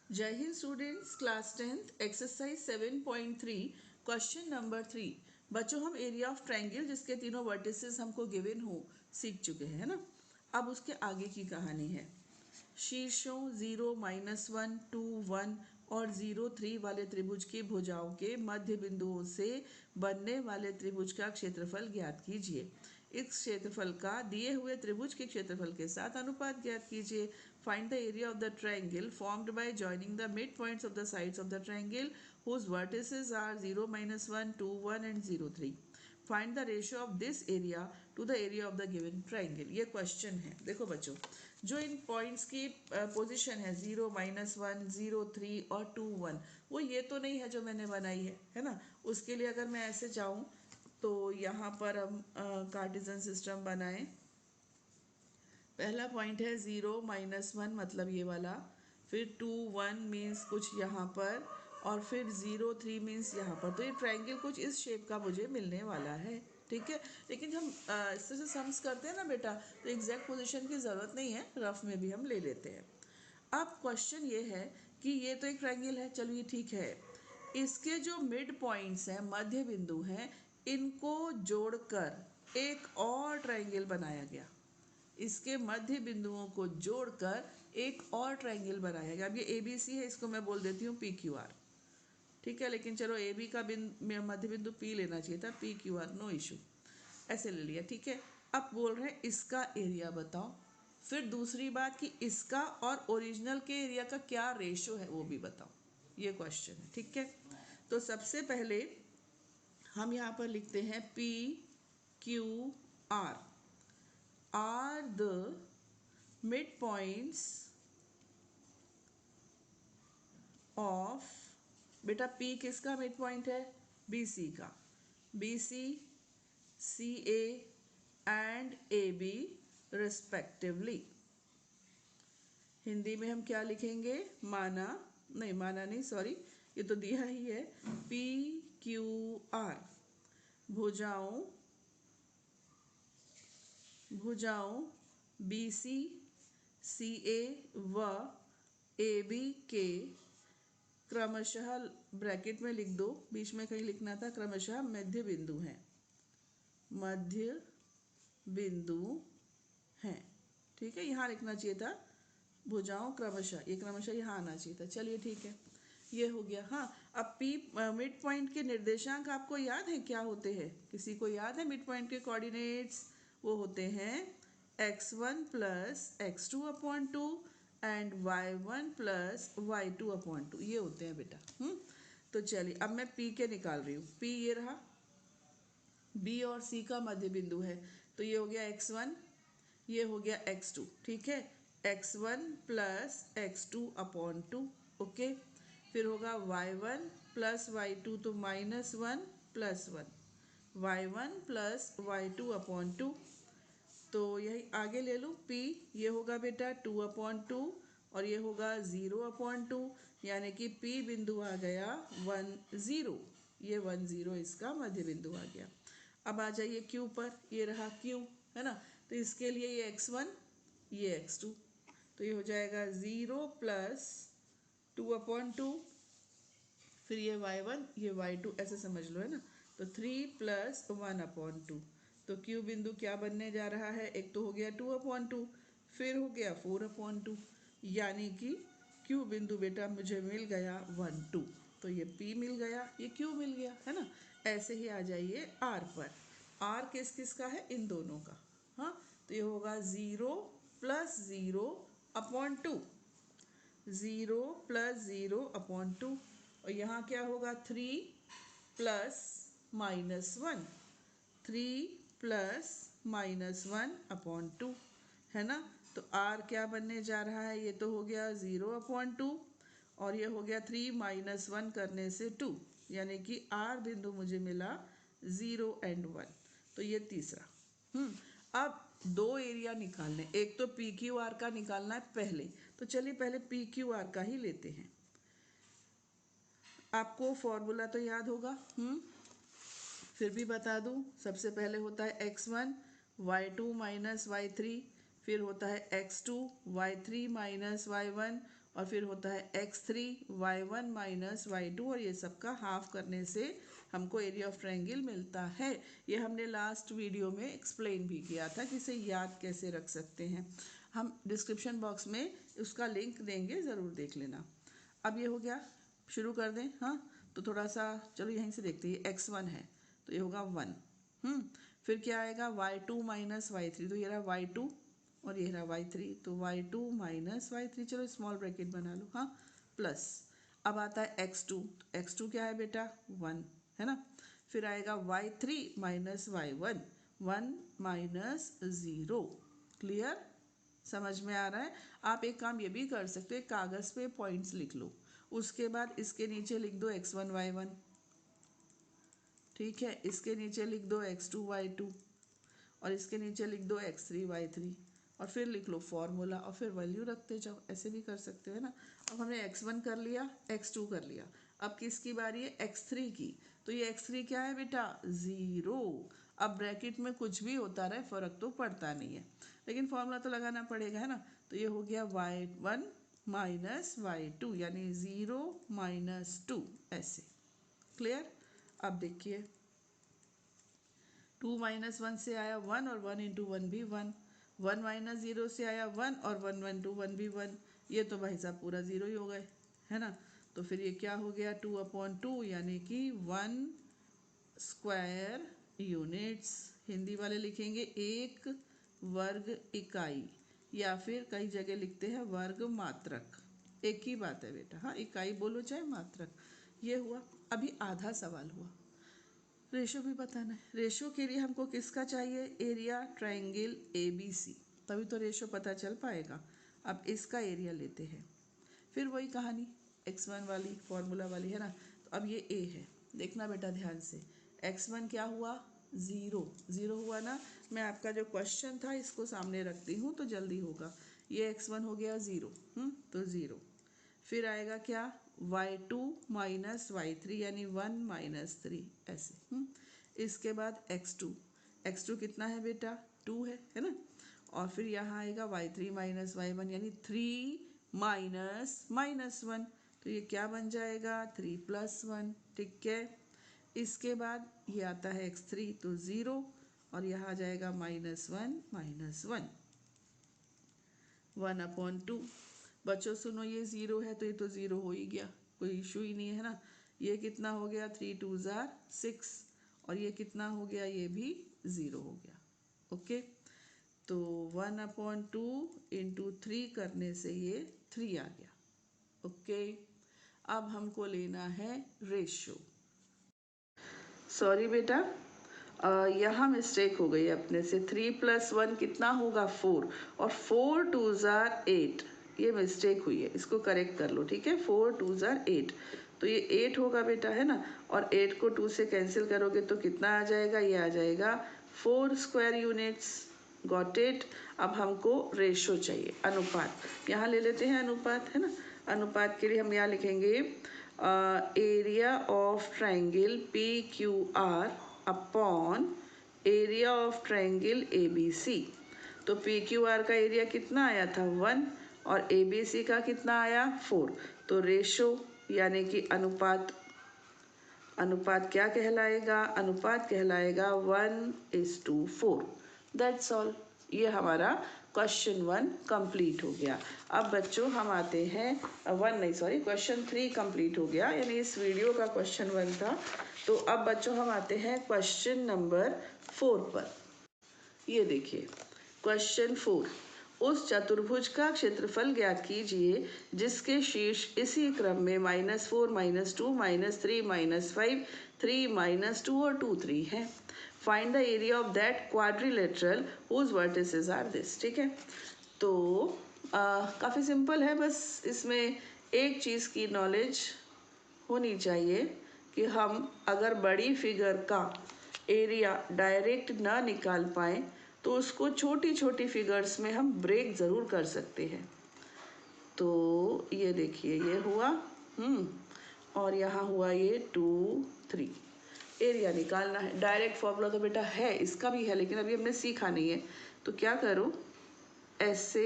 जय Hind students, class 10th exercise 7.3 question number 3। बच्चों, हम एरिया ऑफ ट्रायंगल जिसके तीनों वर्टिसेस हमको गिवन हो सीख चुके हैं, है ना। अब उसके आगे की कहानी है। शीर्षों 0, -1, 2, 1 और 0, 3 वाले त्रिभुज की भुजाओं के मध्य बिंदुओं से बनने वाले त्रिभुज का क्षेत्रफल ज्ञात कीजिए। इस क्षेत्रफल का दिए हुए त्रिभुज के क्षेत्रफल के साथ अनुपात ज्ञात कीजिए। Find the area of the triangle formed by joining the mid points of the sides of the triangle whose vertices are 0, -1, 2, 1 and 0, 3. Find the ratio of this area to the area of the given triangle. ये question है। देखो बच्चों, जो इन points की position है 0, -1, 0, 3 और 2, 1, वो ये तो नहीं है जो मैंने बनाई है ना। उसके लिए अगर मैं ऐसे जाऊं तो यहाँ पर हम कार्टेशियन सिस्टम बनाएं। पहला पॉइंट है 0, -1 मतलब ये वाला, फिर 2, 1 मीन्स कुछ यहाँ पर, और फिर 0, 3 मीन्स यहाँ पर। तो ये ट्रायंगल कुछ इस शेप का मुझे मिलने वाला है, ठीक है। लेकिन हम इस तरह से सम्स करते हैं ना बेटा, तो एग्जैक्ट पोजीशन की ज़रूरत नहीं है, रफ में भी हम ले लेते हैं। अब क्वेश्चन ये है कि ये तो एक ट्रायंगल है, चलो ये ठीक है। इसके जो मिड पॉइंट्स हैं, मध्य बिंदु हैं, इनको जोड़कर एक और ट्रायंगल बनाया गया। इसके मध्य बिंदुओं को जोड़कर एक और ट्रायंगल बनाया गया। अब ये ए बी सी है, इसको मैं बोल देती हूँ पी क्यू आर, ठीक है। लेकिन चलो ए बी का मध्य बिंदु पी लेना चाहिए था, P Q R no issue, ऐसे ले लिया, ठीक है। अब बोल रहे हैं इसका एरिया बताओ। फिर दूसरी बात कि इसका और ओरिजिनल के एरिया का क्या रेशो है वो भी बताओ। ये क्वेश्चन है, ठीक है। तो सबसे पहले हम यहाँ पर लिखते हैं P Q are are the midpoints of, बेटा P किसका मिड पॉइंट है? BC का। BC, CA and AB respectively. Hindi में हम क्या लिखेंगे? माना नहीं, सॉरी, ये तो दिया ही है। PQR भुजाओं BC, CA व AB के क्रमशः, ब्रैकेट में लिख दो, बीच में कहीं लिखना था, क्रमशः मध्य बिंदु हैं, ठीक है। यहाँ लिखना चाहिए था भुजाओं क्रमशः, ये क्रमशः यहाँ आना चाहिए था। चलिए ठीक है, ये हो गया। हाँ, अब पी मिड पॉइंट के निर्देशांक आपको याद है क्या होते हैं? किसी को याद है मिड पॉइंट के कोऑर्डिनेट्स? वो होते हैं x1 plus x2 upon 2 and y1 plus y2 upon 2, ये होते हैं बेटा। तो चलिए अब मैं p के निकाल रही हूँ। p ये रहा, b और c का मध्य बिंदु है, तो ये हो गया x1, ये हो गया x2, ठीक है। x1 plus x2 upon 2, okay. फिर होगा y1 प्लस y2, तो -1 plus 1, y1 plus y2 upon 2। तो यही आगे ले लूँ p, ये होगा बेटा 2/2 और ये होगा 0/2, यानी कि p बिंदु आ गया 1, 0। ये 1, 0 इसका मध्य बिंदु आ गया। अब आ जाइए q पर, ये रहा q, है ना। तो इसके लिए ये x1, ये x2, तो ये हो जाएगा 0 प्लस 2/2, फिर ये y1, ये y2, ऐसे समझ लो, है ना। तो 3 प्लस 1/2, तो Q बिंदु क्या बनने जा रहा है? एक तो हो गया 2/2, फिर हो गया 4/2, यानी कि Q बिंदु बेटा मुझे मिल गया 1, 2। तो ये P मिल गया, ये Q मिल गया, है ना। ऐसे ही आ जाइए R पर। R किस किस का है? इन दोनों का। हाँ, तो ये होगा 0 प्लस 0/2, 0 प्लस 0/2, और यहाँ क्या होगा? 3 प्लस -1, 3 प्लस -1/2, है ना। तो r क्या बनने जा रहा है? ये तो हो गया 0/2 और ये हो गया 3 - 1 करने से 2, यानी कि r बिंदु मुझे मिला 0 एंड 1। तो ये तीसरा। अब दो एरिया निकालने, एक तो पी क्यू आर का निकालना है पहले, तो चलिए पहले पी क्यू आर का ही लेते हैं। आपको फॉर्मूला तो याद होगा, फिर भी बता दूं। सबसे पहले होता है x1 y2 माइनस y3, फिर होता है x2 y3 माइनस y1, और फिर होता है x3 y1 माइनस y2 और ये सबका हाफ करने से हमको एरिया ऑफ ट्रायंगल मिलता है। ये हमने लास्ट वीडियो में एक्सप्लेन भी किया था कि इसे याद कैसे रख सकते हैं। हम डिस्क्रिप्शन बॉक्स में उसका लिंक देंगे, ज़रूर देख लेना। अब ये हो गया, शुरू कर दें। हाँ, तो थोड़ा सा चलो यहीं से देखते हैं। x1 है तो ये होगा 1। फिर क्या आएगा y2 माइनस y3, तो ये रहा y2 और ये रहा y3, तो y2 माइनस y3, चलो स्मॉल ब्रैकेट बना लो। हाँ, प्लस अब आता है x2, तो x2 क्या है बेटा 1 है ना। फिर आएगा y3 minus y1, 1 minus 0। Clear, समझ में आ रहा है। आप एक काम ये भी कर सकते हो, कागज़ पे पॉइंट्स लिख लो, उसके बाद इसके नीचे लिख दो x1 y1, ठीक है। इसके नीचे लिख दो x2 y2 और इसके नीचे लिख दो x3 y3 और फिर लिख लो फॉर्मूला और फिर वैल्यू रखते जाओ। ऐसे भी कर सकते हो ना। अब हमने x1 कर लिया, x2 कर लिया, अब किसकी बारी है x3 की। तो ये x3 क्या है बेटा 0। अब ब्रैकेट में कुछ भी होता रहे फ़र्क तो पड़ता नहीं है, लेकिन फॉर्मूला तो लगाना पड़ेगा है ना। तो ये हो गया y1 माइनस y2 यानी 0 माइनस 2, ऐसे। क्लियर। अब देखिए 2 माइनस 1 से आया 1 और 1 इंटू 1 भी 1, 1 माइनस 0 से आया 1 और 1 इंटू 1 भी 1, ये तो भाई साहब पूरा 0 ही हो गए है ना। तो फिर ये क्या हो गया 2/2 यानी कि 1 स्क्वायर यूनिट्स। हिंदी वाले लिखेंगे 1 वर्ग इकाई, या फिर कई जगह लिखते हैं वर्ग मात्रक, एक ही बात है बेटा। हाँ, इकाई बोलो चाहे मात्रक। ये हुआ। अभी आधा सवाल हुआ, रेशो भी बताना है। रेशो के लिए हमको किसका चाहिए, एरिया ट्रायंगल ABC, तभी तो रेशो पता चल पाएगा। अब इसका एरिया लेते हैं, फिर वही कहानी x1 वाली फॉर्मूला वाली है ना। तो अब ये a है, देखना बेटा ध्यान से। x1 क्या हुआ 0, 0 हुआ ना। मैं आपका जो क्वेश्चन था इसको सामने रखती हूँ तो जल्दी होगा। ये x1 हो गया 0, तो 0। फिर आएगा क्या y2 माइनस y3 यानी 1 माइनस 3, ऐसे। इसके बाद x2, x2 कितना है बेटा 2 है ना। और फिर यहाँ आएगा y3 माइनस y1 यानी 3 माइनस माइनस 1, तो ये क्या बन जाएगा 3 प्लस 1, ठीक है। इसके बाद ये आता है x3 तो 0 और यहाँ आ जाएगा -1 -1, 1/2। बच्चों सुनो, ये 0 है तो ये तो 0 हो ही गया, कोई इशू ही नहीं है ना। ये कितना हो गया 3 2 6 और ये कितना हो गया ये भी 0 हो गया। ओके, तो 1/2 इंटू 3 करने से ये 3 आ गया। ओके, अब हमको लेना है रेशो। सॉरी बेटा, यहाँ मिस्टेक हो गई अपने से। 3 + 1 कितना होगा 4 और 4 2 8, ये मिस्टेक हुई है, इसको करेक्ट कर लो, ठीक है। 4 2 8, तो ये 8 होगा बेटा है ना। और 8 को 2 से कैंसिल करोगे तो कितना आ जाएगा, ये आ जाएगा 4 स्क्वायर यूनिट्स। Got it. अब हमको रेशो चाहिए, अनुपात। यहाँ ले लेते हैं अनुपात, है ना। अनुपात के लिए हम यहाँ लिखेंगे area of triangle PQR upon area of triangle ABC। तो PQR का एरिया कितना आया था 1 और ABC का कितना आया 4। तो रेशो यानी कि अनुपात, अनुपात क्या कहलाएगा, अनुपात कहलाएगा 1:4। That's all. ये हमारा क्वेश्चन 1 कंप्लीट हो गया। अब बच्चों हम आते हैं क्वेश्चन 3 कंप्लीट हो गया, यानी इस वीडियो का क्वेश्चन 1 था। तो अब बच्चों हम आते हैं क्वेश्चन नंबर 4 पर। ये देखिए क्वेश्चन 4, उस चतुर्भुज का क्षेत्रफल ज्ञात कीजिए जिसके शीर्ष इसी क्रम में -4 -2 -3 -5 3 -2 और 2 3 है। Find the area of that quadrilateral whose vertices are this. ठीक है, तो काफ़ी सिंपल है, बस इसमें एक चीज़ की नॉलेज होनी चाहिए कि हम अगर बड़ी फिगर का एरिया डायरेक्ट ना निकाल पाएँ तो उसको छोटी छोटी फिगर्स में हम ब्रेक ज़रूर कर सकते हैं। तो ये देखिए ये हुआ और यहाँ हुआ ये 2 3। एरिया निकालना है, डायरेक्ट फॉर्मूला तो बेटा है, इसका भी है, लेकिन अभी हमने सीखा नहीं है। तो क्या करो, ऐसे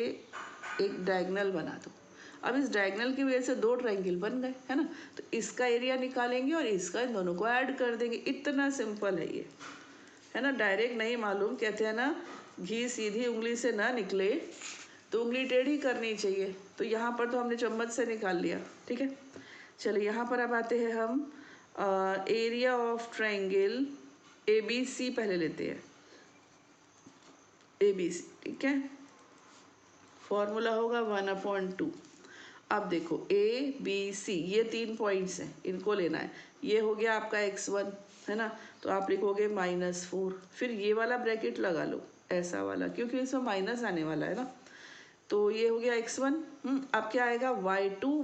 एक डायगोनल बना दो। अब इस डायगोनल की वजह से दो ट्रायंगल बन गए, है ना। तो इसका एरिया निकालेंगे और इसका, इन दोनों को ऐड कर देंगे। इतना सिंपल है ये, है ना। डायरेक्ट नहीं मालूम, कहते हैं ना घी सीधी उंगली से ना निकले तो उंगली टेढ़ी करनी चाहिए। तो यहाँ पर तो हमने चम्मच से निकाल लिया, ठीक है। चलिए यहाँ पर अब आते हैं हम एरिया ऑफ ट्रायंगल ABC पहले लेते हैं, ABC, ठीक है। फॉर्मूला होगा 1/2। अब देखो ABC, ये 3 पॉइंट्स हैं, इनको लेना है। ये हो गया आपका x1, है ना। तो आप लिखोगे -4, फिर ये वाला ब्रैकेट लगा लो, ऐसा वाला, क्योंकि इसमें माइनस आने वाला है ना। तो ये हो गया x1। अब क्या आएगा, y2 -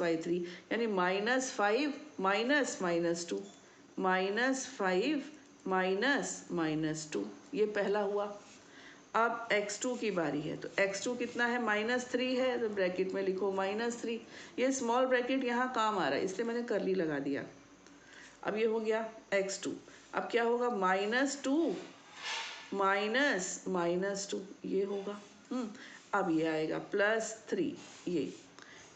y3, यानी -5 -2, -5 -2, ये पहला हुआ। अब x2 की बारी है, तो x2 कितना है, -3 है, तो ब्रैकेट में लिखो -3। ये स्मॉल ब्रैकेट यहाँ काम आ रहा है, इसलिए मैंने कर्ली लगा दिया। अब ये हो गया x2। अब क्या होगा, -2 -2, ये होगा। अब ये आएगा +3, ये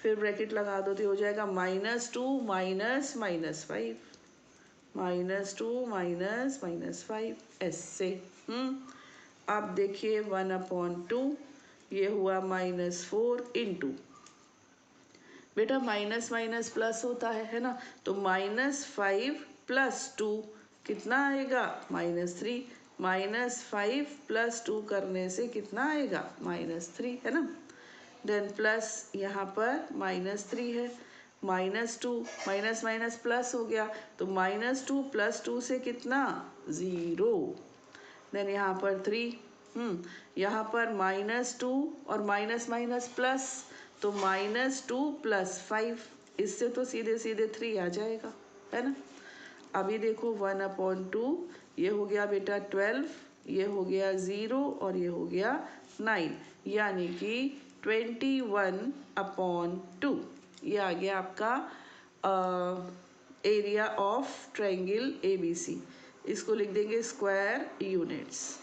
फिर ब्रैकेट लगा दो तो हो जाएगा -2 -5 ऐसे। अब देखिए 1/2, ये हुआ -4 इंटू, बेटा माइनस माइनस प्लस होता है ना। तो -5 + 2 कितना आएगा, -3, -5 + 2 करने से कितना आएगा, -3, है ना। देन प्लस यहाँ पर -3 है, -2 माइनस माइनस प्लस हो गया, तो -2 + 2 से कितना, 0। देन यहाँ पर 3, यहाँ पर -2 और माइनस माइनस प्लस, तो -2 + 5, इससे तो सीधे सीधे 3 आ जाएगा, है ना। अभी देखो 1/2, ये हो गया बेटा 12, ये हो गया 0 और ये हो गया 9, यानी कि 21/2, ये आ गया आपका एरिया ऑफ ट्रायंगल ABC। इसको लिख देंगे स्क्वायर यूनिट्स,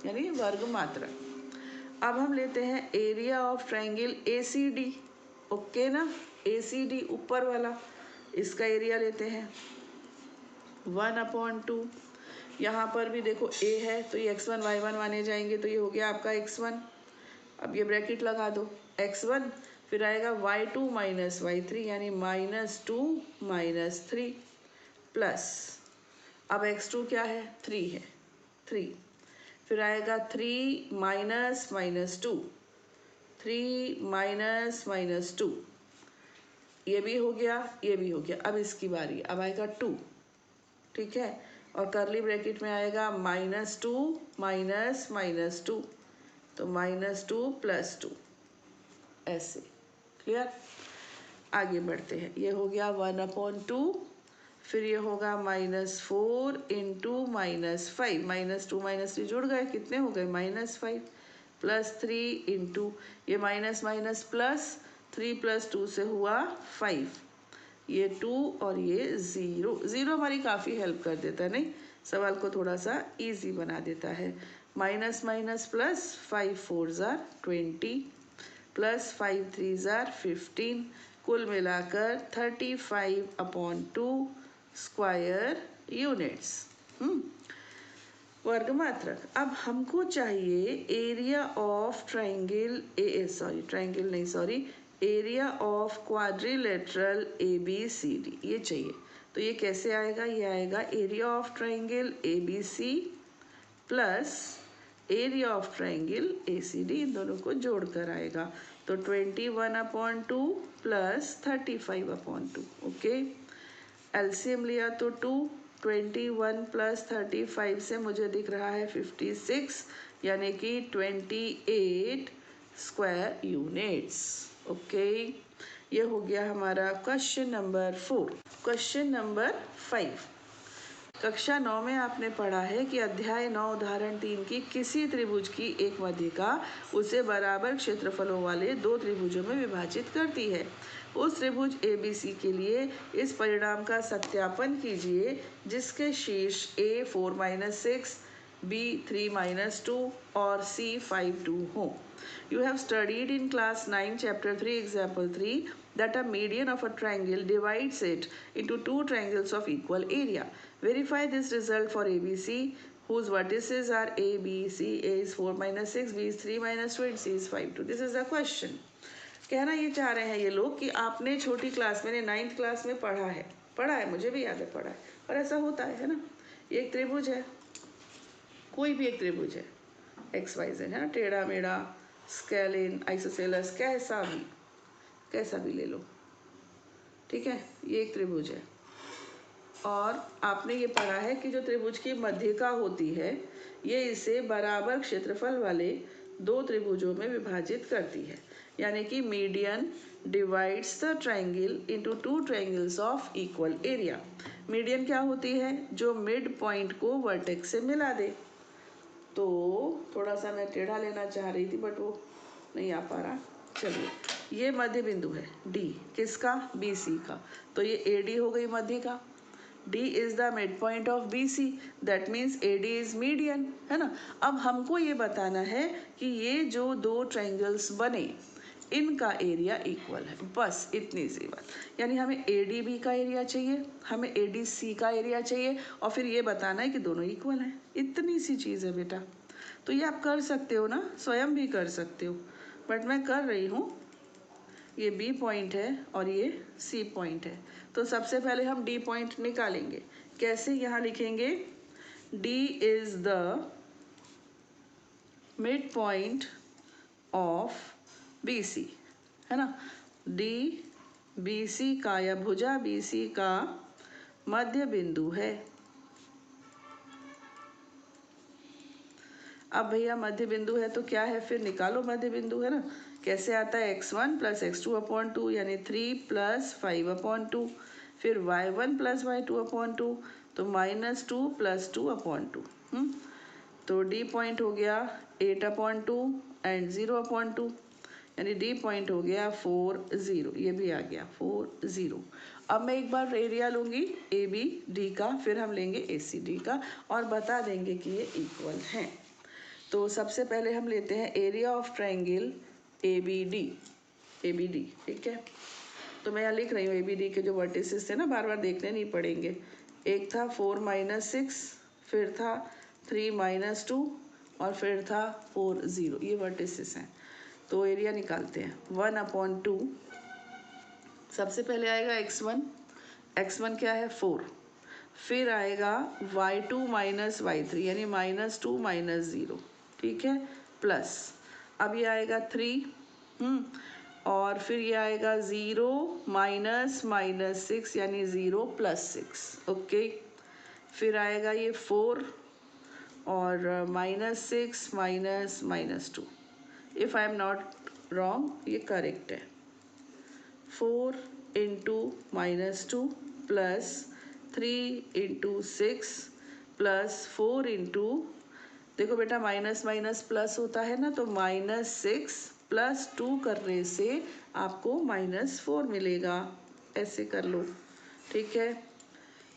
यानी वर्ग मात्रा। अब हम लेते हैं area of triangle ACD, okay ना। ACD ऊपर वाला, इसका एरिया लेते हैं 1/2। यहाँ पर भी देखो A है, तो ये x1 y1 माने जाएंगे, तो ये हो गया आपका x1। अब ये ब्रैकेट लगा दो, x1, फिर आएगा y2 - y3, यानी -2 - 3 प्लस, अब x2 क्या है, 3 है, 3, फिर आएगा 3 - -2, 3 - -2, ये भी हो गया, ये भी हो गया। अब इसकी बारी, अब आएगा 2, ठीक है, और कर्ली ब्रैकेट में आएगा -2 -2, तो -2 + 2, ऐसे। क्लियर। आगे बढ़ते हैं, ये हो गया 1/2, फिर ये होगा -4 इंटू -5, -2 -3 जुड़ गए, कितने हो गए, -5 + 3 इंटू, ये माइनस माइनस प्लस, 3 + 2 से हुआ 5, ये 2 और ये 0। 0 हमारी काफ़ी हेल्प कर देता है, नहीं, सवाल को थोड़ा सा इजी बना देता है। Minus minus plus, 5 4s are 20 plus 5 3s are 15, कुल मिलाकर 35/2 स्क्वायर यूनिट्स, वर्ग मात्रक। अब हमको चाहिए area of triangle area of quadrilateral ABCD, ये चाहिए। तो ये कैसे आएगा, ये आएगा area of triangle ABC plus area of triangle ACD, इन दोनों को जोड़कर आएगा। तो 21/2 प्लस 35/2, ओके। एलसीएम लिया तो 2, 21 + 35 से मुझे दिख रहा है 56, यानी कि 28 स्क्वायर यूनिट्स, ओके। ये हो गया हमारा क्वेश्चन नंबर 4। क्वेश्चन नंबर 5, कक्षा 9 में आपने पढ़ा है कि अध्याय 9 उदाहरण 3 की किसी त्रिभुज की एक मध्यिका उसे बराबर क्षेत्रफलों वाले 2 त्रिभुजों में विभाजित करती है। उस त्रिभुज ABC के लिए इस परिणाम का सत्यापन कीजिए जिसके शीर्ष A 4 - 6, B 3 minus 2 और C 5 2 हो. You have studied in class 9 chapter 3 example 3 that a median of a triangle divides it into two triangles of equal area. Verify this result for ABC whose vertices are A, B, C. A is 4 minus 6, B is 3 minus 2 and C is 5 2. This is the question. कहना ये चाह रहे हैं ये लोग कि आपने छोटी क्लास मैंने 9th क्लास में पढ़ा है मुझे भी याद है पढ़ा है, और ऐसा होता है ना. ये एक त्रिभुज है, कोई भी एक त्रिभुज है XYZ है ना, टेढ़ा मेढ़ा, स्केलिन, आइसोसेलस, कैसा भी ले लो, ठीक है. ये एक त्रिभुज है और आपने ये पढ़ा है कि जो त्रिभुज की मध्यिका होती है ये इसे बराबर क्षेत्रफल वाले दो त्रिभुजों में विभाजित करती है. यानी कि median divides the triangle into two triangles of equal area. Median क्या होती है? जो मिड पॉइंट को वर्टेक्स से मिला दे. तो थोड़ा सा मैं टेढ़ा लेना चाह रही थी बट वो नहीं आ पा रहा. चलिए, ये मध्य बिंदु है D. किसका? BC का. तो ये AD हो गई मध्य का. D is the midpoint of BC. That means AD is median, है ना. अब हमको ये बताना है कि ये जो दो ट्रायंगल्स बने इनका एरिया इक्वल है. बस इतनी सी बात. यानी हमें ADB का एरिया चाहिए, हमें ADC का एरिया चाहिए और फिर ये बताना है कि दोनों इक्वल हैं. इतनी सी चीज़ है बेटा. तो ये आप कर सकते हो ना, स्वयं भी कर सकते हो, बट मैं कर रही हूँ. ये B पॉइंट है और ये C पॉइंट है. तो सबसे पहले हम D पॉइंट निकालेंगे. कैसे? यहाँ लिखेंगे D is the mid point of BC, है ना. D BC का या भुजा BC का मध्य बिंदु है. अब भैया मध्य बिंदु है तो क्या है, फिर निकालो मध्य बिंदु, है ना. कैसे आता है? x1 प्लस x2/2 यानी 3 प्लस 5/2, फिर y1 प्लस y2/2 तो -2 प्लस 2/2. तो D पॉइंट हो गया 8/2 एंड 0/2 यानी D पॉइंट हो गया 4 0. ये भी आ गया 4 0. अब मैं एक बार एरिया लूँगी ABD का, फिर हम लेंगे ACD का और बता देंगे कि ये इक्वल हैं. तो सबसे पहले हम लेते हैं एरिया ऑफ ट्रायंगल ABD, ठीक है. तो मैं यहाँ लिख रही हूँ ABD के जो वर्टिसेस थे ना, बार बार देखने नहीं पड़ेंगे. एक था 4 - 6, फिर था 3 - 2 और फिर था 4 0. ये वर्टिसेस हैं. तो एरिया निकालते हैं. 1/2 सबसे पहले आएगा x1 क्या है? 4. फिर आएगा y2 - y3 यानी -2 - 0, ठीक है, प्लस. अब ये आएगा 3 और फिर ये आएगा 0 - 6 यानी 0 + 6, ओके. फिर आएगा ये 4 और -6 - -2. If I am not wrong ये करेक्ट है. 4 × -2 प्लस 3 × 6 प्लस 4 इंटू, देखो बेटा माइनस माइनस प्लस होता है ना, तो -6 + 2 करने से आपको -4 मिलेगा. ऐसे कर लो, ठीक है.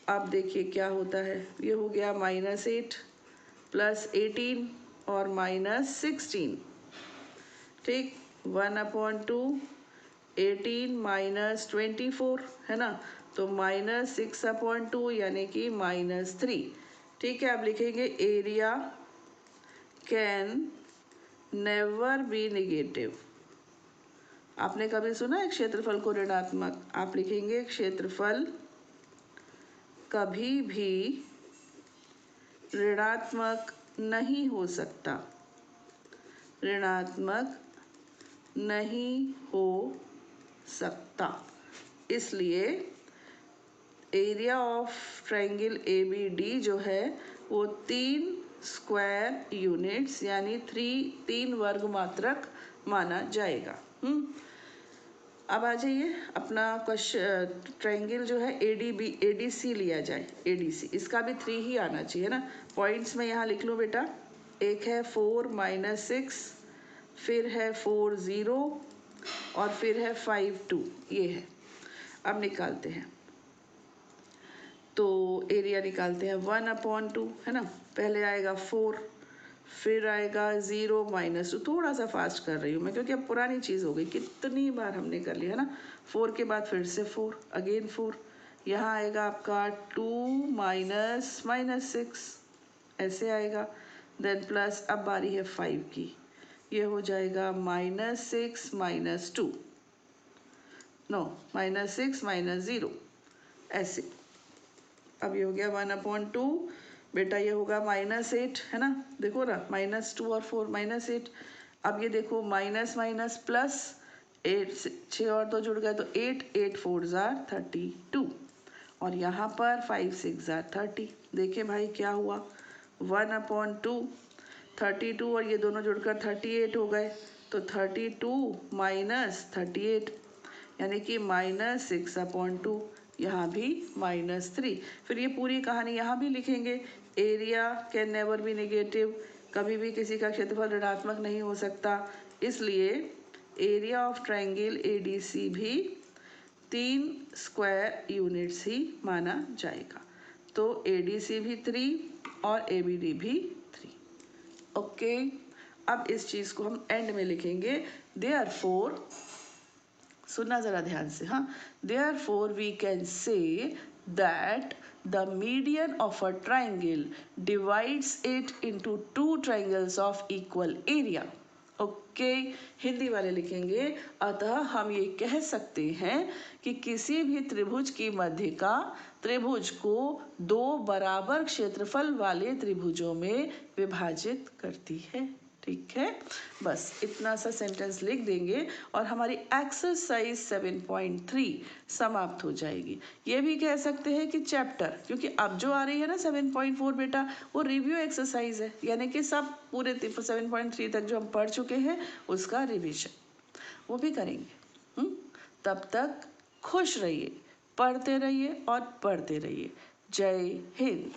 अब देखिए क्या होता है. ये हो गया -8 + 18 और -16, ठीक. 1/2 18 - 24 है ना, तो -6/2 यानी कि -3, ठीक है. अब लिखेंगे area can never be negative. आपने कभी सुना है क्षेत्रफल को ऋणात्मक? आप लिखेंगे क्षेत्रफल कभी भी ऋणात्मक नहीं हो सकता. ऋणात्मक नहीं हो सकता. इसलिए एरिया ऑफ ट्रायंगल ABD जो है वो 3 स्क्वायर यूनिट्स यानी 3 वर्ग मात्रक माना जाएगा. अब आ जाइए अपना क्वेश्चन. ट्रायंगल जो है ADC लिया जाए. ADC इसका भी 3 ही आना चाहिए ना. पॉइंट्स में यहाँ लिख लूँ बेटा. एक है 4 - 6, फिर है 4 0 और फिर है 5 2. ये है. अब निकालते हैं. तो एरिया निकालते हैं 1/2 है ना। पहले आएगा 4, फिर आएगा 0 -2। थोड़ा सा फास्ट कर रही हूँ मैं क्योंकि अब पुरानी चीज़ हो गई, कितनी बार हमने कर लिया है ना। 4 के बाद फिर से 4, अगेन 4, यहाँ आएगा आपका 2 -6 ऐसे आएगा। देन प्लस, अब बारी है 5 की, ये हो जाएगा -6 -2, नो -6 -0 ऐसे। अब ये हो गया 1/2, बेटा ये होगा -8 है ना, देखो ना -2 और 4 -8। अब ये देखो माइनस माइनस प्लस 8, 6 और 2 जुड़ गए तो 8, 8 4 जार 32 और यहाँ पर 5 6 जार 30। देखिए भाई क्या हुआ, 1/2 32 और ये दोनों जुड़कर 38 हो गए, तो 32 -38 यानी कि -6/2, यहाँ भी -3। फिर ये पूरी कहानी यहाँ भी लिखेंगे, area can never be negative, कभी भी किसी का क्षेत्रफल ऋणात्मक नहीं हो सकता, इसलिए एरिया ऑफ ट्रायंगल एडीसी भी 3 स्क्वायर यूनिट्स ही माना जाएगा। तो एडीसी भी 3 और एबीडी भी 3। ओके, अब इस चीज़ को हम एंड में लिखेंगे, देयरफॉर, सुनना ज़रा ध्यान से, हाँ, therefore we can say that the median of a triangle divides it into two triangles of equal area। Okay, Hindi वाले लिखेंगे, अतः हम ये कह सकते हैं कि किसी भी त्रिभुज की मध्यिका त्रिभुज को 2 बराबर क्षेत्रफल वाले त्रिभुजों में विभाजित करती है। ठीक है, बस इतना सा सेंटेंस लिख देंगे और हमारी एक्सरसाइज 7.3 समाप्त हो जाएगी। ये भी कह सकते हैं कि चैप्टर, क्योंकि अब जो आ रही है ना 7.4 बेटा, वो रिव्यू एक्सरसाइज है, यानी कि सब पूरे 7.3 तक जो हम पढ़ चुके हैं उसका रिविजन वो भी करेंगे। तब तक खुश रहिए, पढ़ते रहिए और पढ़ते रहिए। जय हिंद।